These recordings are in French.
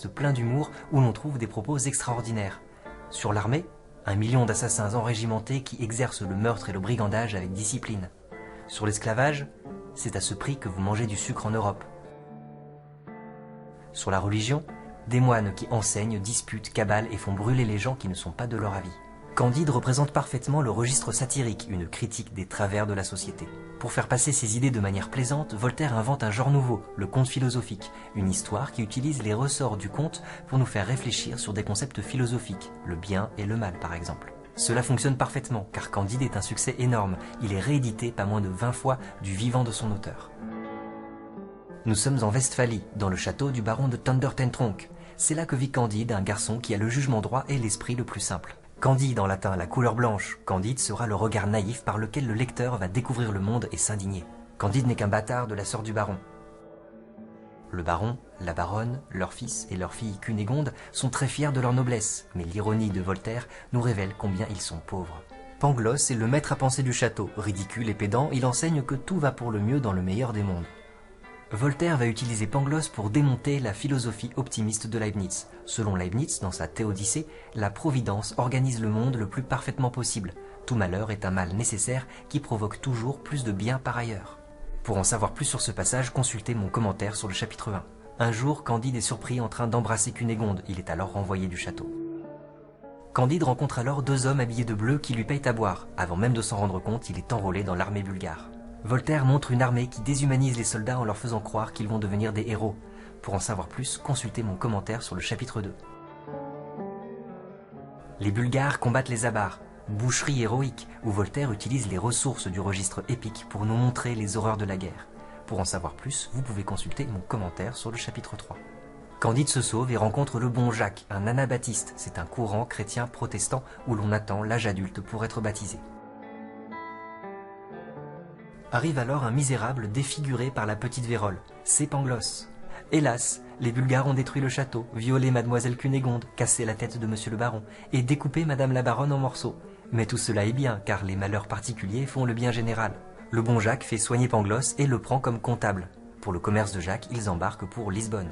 plein d'humour où l'on trouve des propos extraordinaires. Sur l'armée, 1 million d'assassins enrégimentés qui exercent le meurtre et le brigandage avec discipline. Sur l'esclavage, c'est à ce prix que vous mangez du sucre en Europe. Sur la religion, des moines qui enseignent, disputent, cabalent et font brûler les gens qui ne sont pas de leur avis. Candide représente parfaitement le registre satirique, une critique des travers de la société. Pour faire passer ses idées de manière plaisante, Voltaire invente un genre nouveau, le conte philosophique, une histoire qui utilise les ressorts du conte pour nous faire réfléchir sur des concepts philosophiques, le bien et le mal par exemple. Cela fonctionne parfaitement, car Candide est un succès énorme, il est réédité pas moins de 20 fois du vivant de son auteur. Nous sommes en Westphalie, dans le château du baron de Thundertentronckh. C'est là que vit Candide, un garçon qui a le jugement droit et l'esprit le plus simple. Candide en latin, la couleur blanche. Candide sera le regard naïf par lequel le lecteur va découvrir le monde et s'indigner. Candide n'est qu'un bâtard de la sœur du baron. Le baron, la baronne, leur fils et leur fille Cunégonde sont très fiers de leur noblesse, mais l'ironie de Voltaire nous révèle combien ils sont pauvres. Pangloss est le maître à penser du château. Ridicule et pédant, il enseigne que tout va pour le mieux dans le meilleur des mondes. Voltaire va utiliser Pangloss pour démonter la philosophie optimiste de Leibniz. Selon Leibniz, dans sa Théodicée, la Providence organise le monde le plus parfaitement possible. Tout malheur est un mal nécessaire qui provoque toujours plus de bien par ailleurs. Pour en savoir plus sur ce passage, consultez mon commentaire sur le chapitre 1. Un jour, Candide est surpris en train d'embrasser Cunégonde. Il est alors renvoyé du château. Candide rencontre alors 2 hommes habillés de bleu qui lui payent à boire. Avant même de s'en rendre compte, il est enrôlé dans l'armée bulgare. Voltaire montre une armée qui déshumanise les soldats en leur faisant croire qu'ils vont devenir des héros. Pour en savoir plus, consultez mon commentaire sur le chapitre 2. Les Bulgares combattent les Avars, boucherie héroïque, où Voltaire utilise les ressources du registre épique pour nous montrer les horreurs de la guerre. Pour en savoir plus, vous pouvez consulter mon commentaire sur le chapitre 3. Candide se sauve et rencontre le bon Jacques, un anabaptiste. C'est un courant chrétien protestant où l'on attend l'âge adulte pour être baptisé. Arrive alors un misérable défiguré par la petite vérole, c'est Pangloss. Hélas, les Bulgares ont détruit le château, violé mademoiselle Cunégonde, cassé la tête de monsieur le baron, et découpé madame la baronne en morceaux. Mais tout cela est bien, car les malheurs particuliers font le bien général. Le bon Jacques fait soigner Pangloss et le prend comme comptable. Pour le commerce de Jacques, ils embarquent pour Lisbonne.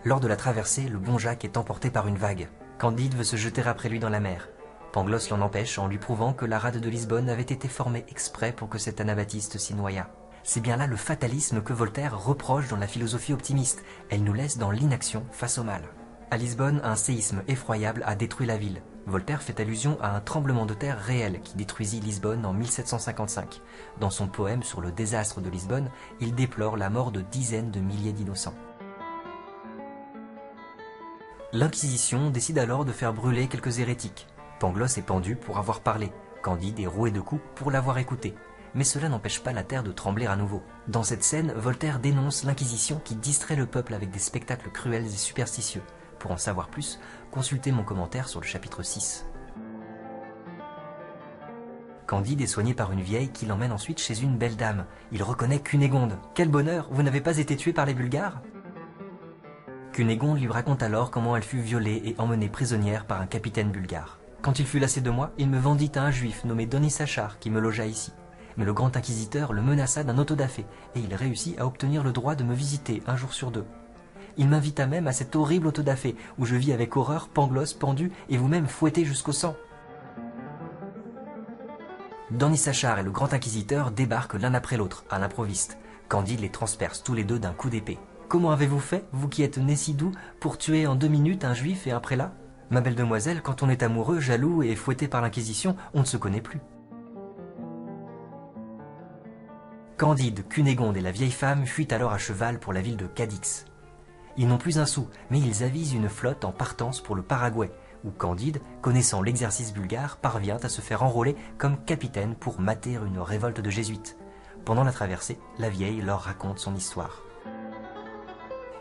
Lors de la traversée, le bon Jacques est emporté par une vague. Candide veut se jeter après lui dans la mer. Pangloss l'en empêche en lui prouvant que la rade de Lisbonne avait été formée exprès pour que cet anabaptiste s'y noyât. C'est bien là le fatalisme que Voltaire reproche dans la philosophie optimiste. Elle nous laisse dans l'inaction face au mal. À Lisbonne, un séisme effroyable a détruit la ville. Voltaire fait allusion à un tremblement de terre réel qui détruisit Lisbonne en 1755. Dans son poème sur le désastre de Lisbonne, il déplore la mort de dizaines de milliers d'innocents. L'Inquisition décide alors de faire brûler quelques hérétiques. Pangloss est pendu pour avoir parlé, Candide est roué de coups pour l'avoir écouté. Mais cela n'empêche pas la terre de trembler à nouveau. Dans cette scène, Voltaire dénonce l'Inquisition qui distrait le peuple avec des spectacles cruels et superstitieux. Pour en savoir plus, consultez mon commentaire sur le chapitre 6. Candide est soigné par une vieille qui l'emmène ensuite chez une belle dame. Il reconnaît Cunégonde. Quel bonheur, vous n'avez pas été tué par les Bulgares ? Cunégonde lui raconte alors comment elle fut violée et emmenée prisonnière par un capitaine bulgare. Quand il fut lassé de moi, il me vendit à un juif nommé Donissachar qui me logea ici. Mais le grand inquisiteur le menaça d'un autodafé et il réussit à obtenir le droit de me visiter un jour sur 2. Il m'invita même à cet horrible autodafé où je vis avec horreur Pangloss pendu et vous-même fouetté jusqu'au sang. Donissachar et le grand inquisiteur débarquent l'un après l'autre à l'improviste. Candide les transperce tous les deux d'un coup d'épée. Comment avez-vous fait, vous qui êtes né si doux, pour tuer en 2 minutes un juif et un prélat ? Ma belle demoiselle, quand on est amoureux, jaloux et fouetté par l'Inquisition, on ne se connaît plus. Candide, Cunégonde et la vieille femme fuient alors à cheval pour la ville de Cadix. Ils n'ont plus un sou, mais ils avisent une flotte en partance pour le Paraguay, où Candide, connaissant l'exercice bulgare, parvient à se faire enrôler comme capitaine pour mater une révolte de jésuites. Pendant la traversée, la vieille leur raconte son histoire.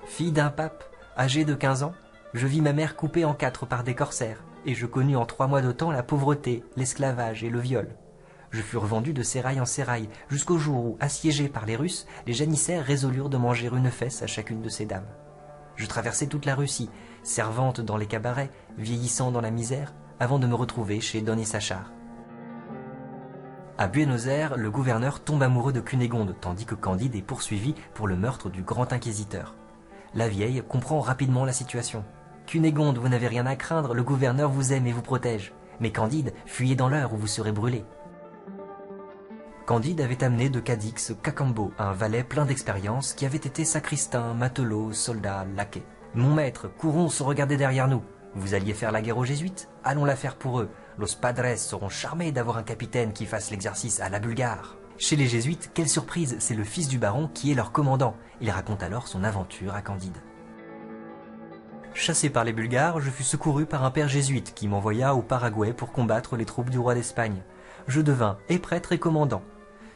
Fille d'un pape, âgée de 15 ans, je vis ma mère coupée en 4 par des corsaires, et je connus en 3 mois de temps la pauvreté, l'esclavage et le viol. Je fus revendu de sérail en sérail, jusqu'au jour où, assiégés par les Russes, les janissaires résolurent de manger une fesse à chacune de ces dames. Je traversai toute la Russie, servante dans les cabarets, vieillissant dans la misère, avant de me retrouver chez Donissachar. À Buenos Aires, le gouverneur tombe amoureux de Cunégonde, tandis que Candide est poursuivi pour le meurtre du grand inquisiteur. La vieille comprend rapidement la situation. « Cunégonde, vous n'avez rien à craindre, le gouverneur vous aime et vous protège. Mais Candide, fuyez dans l'heure où vous serez brûlé. » Candide avait amené de Cadix Cacambo, un valet plein d'expérience qui avait été sacristain, matelot, soldat, laquais. « Mon maître, courons sans regarder derrière nous. Vous alliez faire la guerre aux Jésuites? Allons la faire pour eux. Los Padres seront charmés d'avoir un capitaine qui fasse l'exercice à la Bulgare. » Chez les Jésuites, quelle surprise, c'est le fils du baron qui est leur commandant. Il raconte alors son aventure à Candide. Chassé par les Bulgares, je fus secouru par un père jésuite qui m'envoya au Paraguay pour combattre les troupes du roi d'Espagne. Je devins et prêtre et commandant.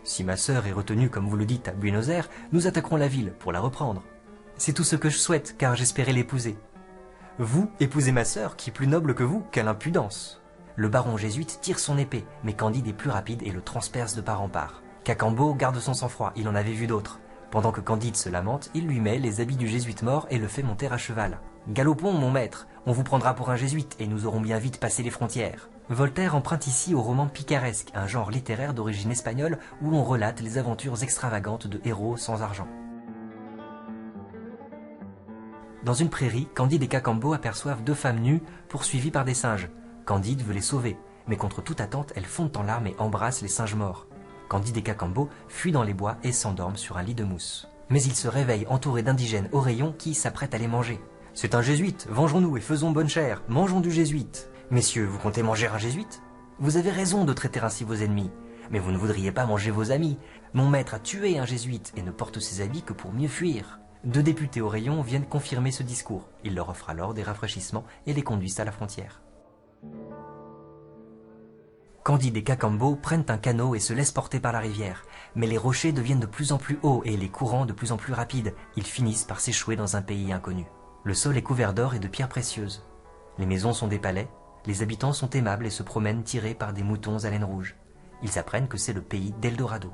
Si ma sœur est retenue, comme vous le dites, à Buenos Aires, nous attaquerons la ville pour la reprendre. C'est tout ce que je souhaite, car j'espérais l'épouser. Vous épousez ma sœur, qui est plus noble que vous, quelle impudence! Le baron jésuite tire son épée, mais Candide est plus rapide et le transperce de part en part. Cacambo garde son sang-froid, il en avait vu d'autres. Pendant que Candide se lamente, il lui met les habits du jésuite mort et le fait monter à cheval. « Galopons, mon maître, on vous prendra pour un jésuite et nous aurons bien vite passé les frontières. » Voltaire emprunte ici au roman picaresque, un genre littéraire d'origine espagnole où l'on relate les aventures extravagantes de héros sans argent. Dans une prairie, Candide et Cacambo aperçoivent deux femmes nues poursuivies par des singes. Candide veut les sauver, mais contre toute attente, elles fondent en larmes et embrassent les singes morts. Candide et Cacambo fuient dans les bois et s'endorment sur un lit de mousse. Mais ils se réveillent entourés d'indigènes oreillons qui s'apprêtent à les manger. « C'est un jésuite, vengeons-nous et faisons bonne chère, mangeons du jésuite. » « Messieurs, vous comptez manger un jésuite? Vous avez raison de traiter ainsi vos ennemis, mais vous ne voudriez pas manger vos amis. Mon maître a tué un jésuite et ne porte ses habits que pour mieux fuir. » Deux députés oreillons viennent confirmer ce discours. Il leur offre alors des rafraîchissements et les conduisent à la frontière. Candide et Cacambo prennent un canot et se laissent porter par la rivière. Mais les rochers deviennent de plus en plus hauts et les courants de plus en plus rapides. Ils finissent par s'échouer dans un pays inconnu. Le sol est couvert d'or et de pierres précieuses. Les maisons sont des palais. Les habitants sont aimables et se promènent tirés par des moutons à laine rouge. Ils apprennent que c'est le pays d'Eldorado.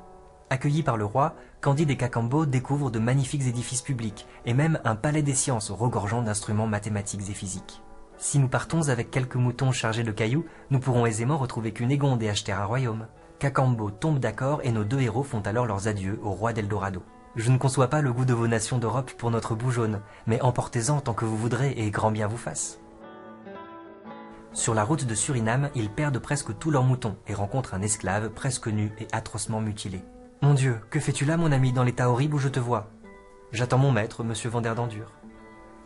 Accueillis par le roi, Candide et Cacambo découvrent de magnifiques édifices publics et même un palais des sciences regorgeant d'instruments mathématiques et physiques. Si nous partons avec quelques moutons chargés de cailloux, nous pourrons aisément retrouver Cunégonde et acheter un royaume. Cacambo tombe d'accord et nos deux héros font alors leurs adieux au roi d'Eldorado. Je ne conçois pas le goût de vos nations d'Europe pour notre bout jaune, mais emportez-en tant que vous voudrez et grand bien vous fasse. Sur la route de Suriname, ils perdent presque tous leurs moutons et rencontrent un esclave presque nu et atrocement mutilé. « Mon Dieu, que fais-tu là, mon ami, dans l'état horrible où je te vois ?»« J'attends mon maître, monsieur Vanderdendure. »«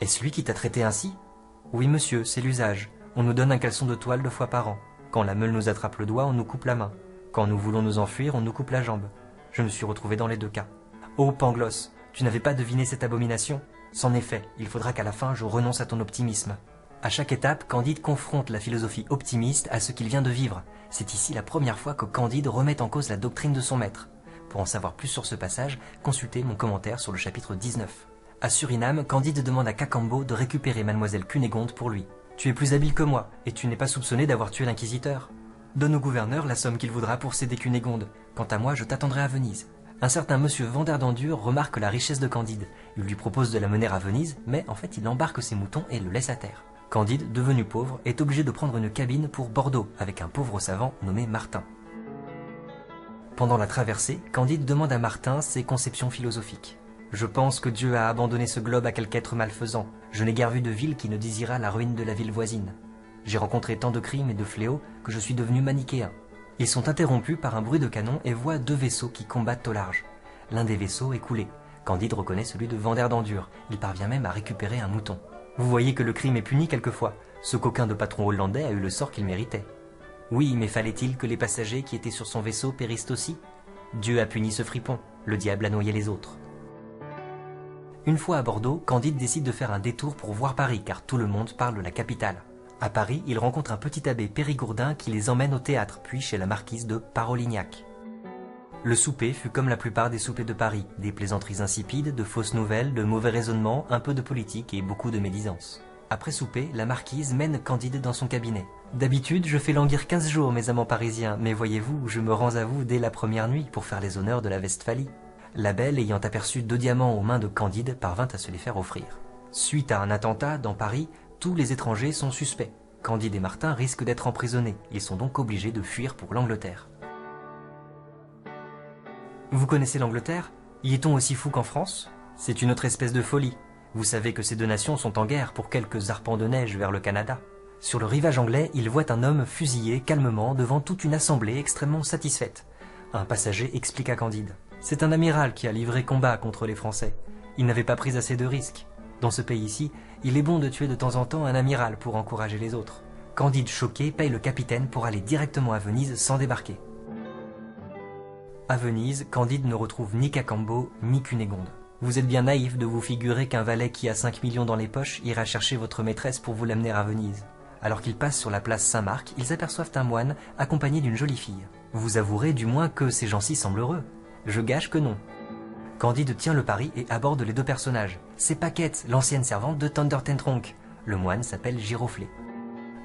Est-ce lui qui t'a traité ainsi ?»« Oui, monsieur, c'est l'usage. On nous donne un caleçon de toile 2 fois par an. Quand la meule nous attrape le doigt, on nous coupe la main. Quand nous voulons nous enfuir, on nous coupe la jambe. Je me suis retrouvé dans les 2 cas. Oh, Pangloss, tu n'avais pas deviné cette abomination? C'en est fait, il faudra qu'à la fin je renonce à ton optimisme. » À chaque étape, Candide confronte la philosophie optimiste à ce qu'il vient de vivre. C'est ici la première fois que Candide remet en cause la doctrine de son maître. Pour en savoir plus sur ce passage, consultez mon commentaire sur le chapitre 19. À Suriname, Candide demande à Cacambo de récupérer mademoiselle Cunégonde pour lui. « Tu es plus habile que moi, et tu n'es pas soupçonné d'avoir tué l'inquisiteur. Donne au gouverneur la somme qu'il voudra pour céder Cunégonde. Quant à moi, je t'attendrai à Venise. » Un certain monsieur Vanderdendure remarque la richesse de Candide. Il lui propose de la mener à Venise, mais en fait il embarque ses moutons et le laisse à terre. Candide, devenu pauvre, est obligé de prendre une cabine pour Bordeaux avec un pauvre savant nommé Martin. Pendant la traversée, Candide demande à Martin ses conceptions philosophiques. « Je pense que Dieu a abandonné ce globe à quelque être malfaisant. Je n'ai guère vu de ville qui ne désirât la ruine de la ville voisine. J'ai rencontré tant de crimes et de fléaux que je suis devenu manichéen. » Ils sont interrompus par un bruit de canon et voient 2 vaisseaux qui combattent au large. L'un des vaisseaux est coulé. Candide reconnaît celui de Vanderdendure. Il parvient même à récupérer un mouton. Vous voyez que le crime est puni quelquefois. Ce coquin de patron hollandais a eu le sort qu'il méritait. Oui, mais fallait-il que les passagers qui étaient sur son vaisseau périssent aussi? Dieu a puni ce fripon. Le diable a noyé les autres. Une fois à Bordeaux, Candide décide de faire un détour pour voir Paris, car tout le monde parle de la capitale. À Paris, il rencontre un petit abbé périgourdin qui les emmène au théâtre, puis chez la marquise de Parolignac. Le souper fut comme la plupart des soupers de Paris, des plaisanteries insipides, de fausses nouvelles, de mauvais raisonnements, un peu de politique et beaucoup de médisance. Après souper, la marquise mène Candide dans son cabinet. « D'habitude, je fais languir 15 jours mes amants parisiens, mais voyez-vous, je me rends à vous dès la première nuit pour faire les honneurs de la Westphalie. » La belle, ayant aperçu 2 diamants aux mains de Candide, parvint à se les faire offrir. Suite à un attentat, dans Paris, tous les étrangers sont suspects. Candide et Martin risquent d'être emprisonnés. Ils sont donc obligés de fuir pour l'Angleterre. Vous connaissez l'Angleterre? Y est-on aussi fou qu'en France? C'est une autre espèce de folie. Vous savez que ces deux nations sont en guerre pour quelques arpents de neige vers le Canada. Sur le rivage anglais, il voit un homme fusillé calmement devant toute une assemblée extrêmement satisfaite. Un passager explique à Candide. C'est un amiral qui a livré combat contre les Français. Il n'avait pas pris assez de risques. Dans ce pays-ci, il est bon de tuer de temps en temps un amiral pour encourager les autres. Candide, choqué, paye le capitaine pour aller directement à Venise sans débarquer. À Venise, Candide ne retrouve ni Cacambo ni Cunégonde. Vous êtes bien naïf de vous figurer qu'un valet qui a 5 millions dans les poches ira chercher votre maîtresse pour vous l'amener à Venise. Alors qu'ils passent sur la place Saint-Marc, ils aperçoivent un moine accompagné d'une jolie fille. Vous avouerez du moins que ces gens-ci semblent heureux. Je gage que non. Candide tient le pari et aborde les deux personnages. C'est Paquette, l'ancienne servante de Thunder Ten Tronckh. Le moine s'appelle Giroflée.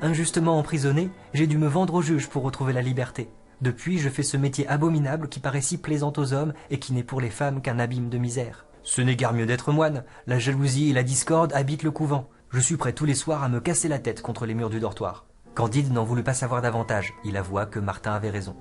Injustement emprisonné, j'ai dû me vendre au juge pour retrouver la liberté. Depuis, je fais ce métier abominable qui paraît si plaisant aux hommes et qui n'est pour les femmes qu'un abîme de misère. Ce n'est guère mieux d'être moine. La jalousie et la discorde habitent le couvent. Je suis prêt tous les soirs à me casser la tête contre les murs du dortoir. Candide n'en voulut pas savoir davantage. Il avoua que Martin avait raison.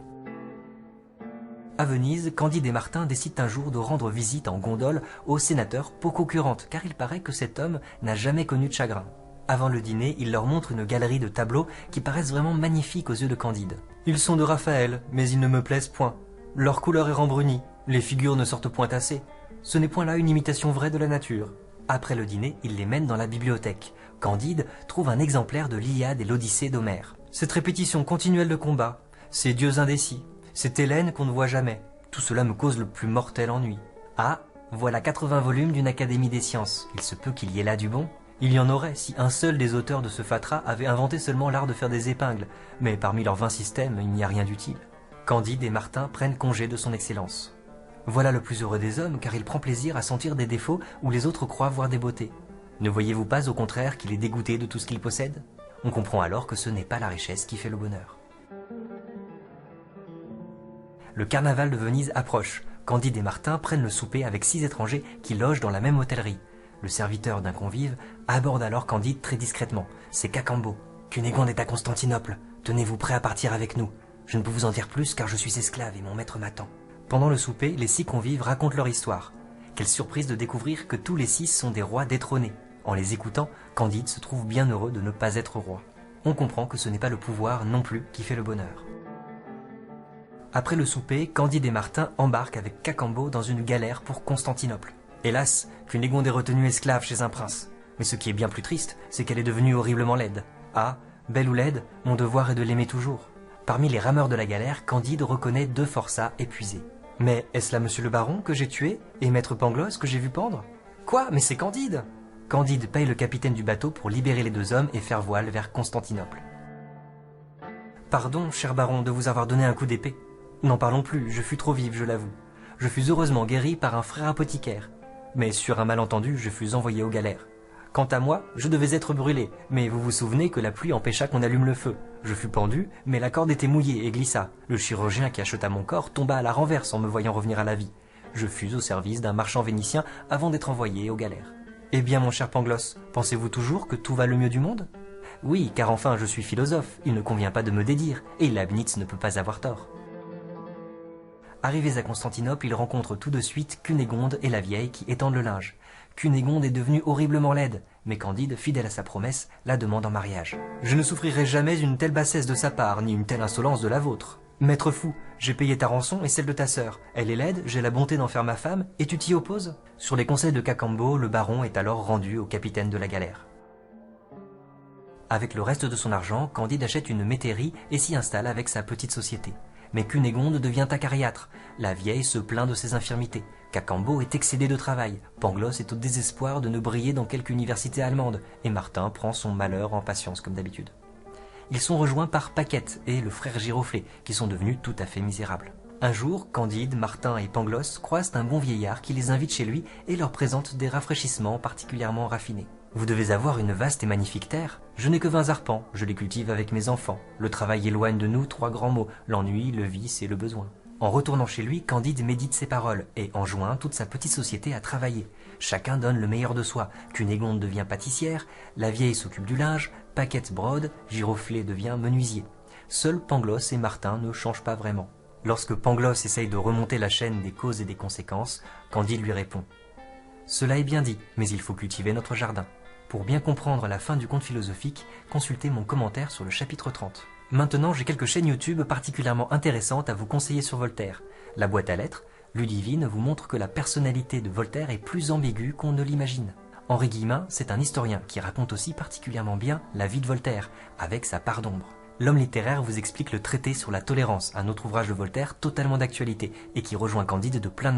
À Venise, Candide et Martin décident un jour de rendre visite en gondole au sénateur Pococurante, car il paraît que cet homme n'a jamais connu de chagrin. Avant le dîner, il leur montre une galerie de tableaux qui paraissent vraiment magnifiques aux yeux de Candide. Ils sont de Raphaël, mais ils ne me plaisent point. Leur couleur est rembrunie, les figures ne sortent point assez. Ce n'est point là une imitation vraie de la nature. Après le dîner, il les mène dans la bibliothèque. Candide trouve un exemplaire de l'Iliade et l'Odyssée d'Homère. Cette répétition continuelle de combats, ces dieux indécis, cette Hélène qu'on ne voit jamais, tout cela me cause le plus mortel ennui. Ah, voilà 80 volumes d'une Académie des sciences. Il se peut qu'il y ait là du bon. Il y en aurait si un seul des auteurs de ce fatras avait inventé seulement l'art de faire des épingles, mais parmi leurs 20 systèmes, il n'y a rien d'utile. Candide et Martin prennent congé de son excellence. Voilà le plus heureux des hommes, car il prend plaisir à sentir des défauts où les autres croient voir des beautés. Ne voyez-vous pas au contraire qu'il est dégoûté de tout ce qu'il possède? On comprend alors que ce n'est pas la richesse qui fait le bonheur. Le carnaval de Venise approche. Candide et Martin prennent le souper avec 6 étrangers qui logent dans la même hôtellerie. Le serviteur d'un convive aborde alors Candide très discrètement. C'est Cacambo. Cunégonde est à Constantinople. Tenez-vous prêt à partir avec nous. Je ne peux vous en dire plus car je suis esclave et mon maître m'attend. Pendant le souper, les 6 convives racontent leur histoire. Quelle surprise de découvrir que tous les 6 sont des rois détrônés. En les écoutant, Candide se trouve bien heureux de ne pas être roi. On comprend que ce n'est pas le pouvoir non plus qui fait le bonheur. Après le souper, Candide et Martin embarquent avec Cacambo dans une galère pour Constantinople. Hélas, Cunégonde est retenue esclave chez un prince. Mais ce qui est bien plus triste, c'est qu'elle est devenue horriblement laide. Ah, belle ou laide, mon devoir est de l'aimer toujours. Parmi les rameurs de la galère, Candide reconnaît 2 forçats épuisés. Mais est-ce là monsieur le baron que j'ai tué et maître Pangloss que j'ai vu pendre? Quoi? Mais c'est Candide! Candide paye le capitaine du bateau pour libérer les 2 hommes et faire voile vers Constantinople. Pardon, cher baron, de vous avoir donné un coup d'épée. N'en parlons plus, je fus trop vif, je l'avoue. Je fus heureusement guéri par un frère apothicaire. Mais sur un malentendu, je fus envoyé aux galères. Quant à moi, je devais être brûlé, mais vous vous souvenez que la pluie empêcha qu'on allume le feu. Je fus pendu, mais la corde était mouillée et glissa. Le chirurgien qui acheta mon corps tomba à la renverse en me voyant revenir à la vie. Je fus au service d'un marchand vénitien avant d'être envoyé aux galères. Eh bien, mon cher Pangloss, pensez-vous toujours que tout va le mieux du monde? Oui, car enfin je suis philosophe, il ne convient pas de me dédire, et Leibniz ne peut pas avoir tort. Arrivés à Constantinople, ils rencontrent tout de suite Cunégonde et la vieille qui étendent le linge. Cunégonde est devenue horriblement laide, mais Candide, fidèle à sa promesse, la demande en mariage. Je ne souffrirai jamais une telle bassesse de sa part, ni une telle insolence de la vôtre. Maître fou, j'ai payé ta rançon et celle de ta sœur. Elle est laide, j'ai la bonté d'en faire ma femme, et tu t'y opposes? Sur les conseils de Cacambo, le baron est alors rendu au capitaine de la galère. Avec le reste de son argent, Candide achète une métairie et s'y installe avec sa petite société. Mais Cunégonde devient acariâtre. La vieille se plaint de ses infirmités. Cacambo est excédé de travail. Pangloss est au désespoir de ne briller dans quelque université allemande. Et Martin prend son malheur en patience comme d'habitude. Ils sont rejoints par Paquette et le frère Giroflée, qui sont devenus tout à fait misérables. Un jour, Candide, Martin et Pangloss croisent un bon vieillard qui les invite chez lui et leur présente des rafraîchissements particulièrement raffinés. Vous devez avoir une vaste et magnifique terre. Je n'ai que 20 arpents, je les cultive avec mes enfants. Le travail éloigne de nous 3 grands mots, l'ennui, le vice et le besoin. En retournant chez lui, Candide médite ses paroles et enjoint toute sa petite société à travailler. Chacun donne le meilleur de soi. Cunégonde devient pâtissière, la vieille s'occupe du linge, Paquette brode, Giroflée devient menuisier. Seuls Pangloss et Martin ne changent pas vraiment. Lorsque Pangloss essaye de remonter la chaîne des causes et des conséquences, Candide lui répond « Cela est bien dit, mais il faut cultiver notre jardin. » Pour bien comprendre la fin du conte philosophique, consultez mon commentaire sur le chapitre 30. Maintenant, j'ai quelques chaînes YouTube particulièrement intéressantes à vous conseiller sur Voltaire. La boîte à lettres, Ludivine vous montre que la personnalité de Voltaire est plus ambiguë qu'on ne l'imagine. Henri Guillemin, c'est un historien qui raconte aussi particulièrement bien la vie de Voltaire, avec sa part d'ombre. L'homme littéraire vous explique le traité sur la tolérance, un autre ouvrage de Voltaire totalement d'actualité et qui rejoint Candide de plein de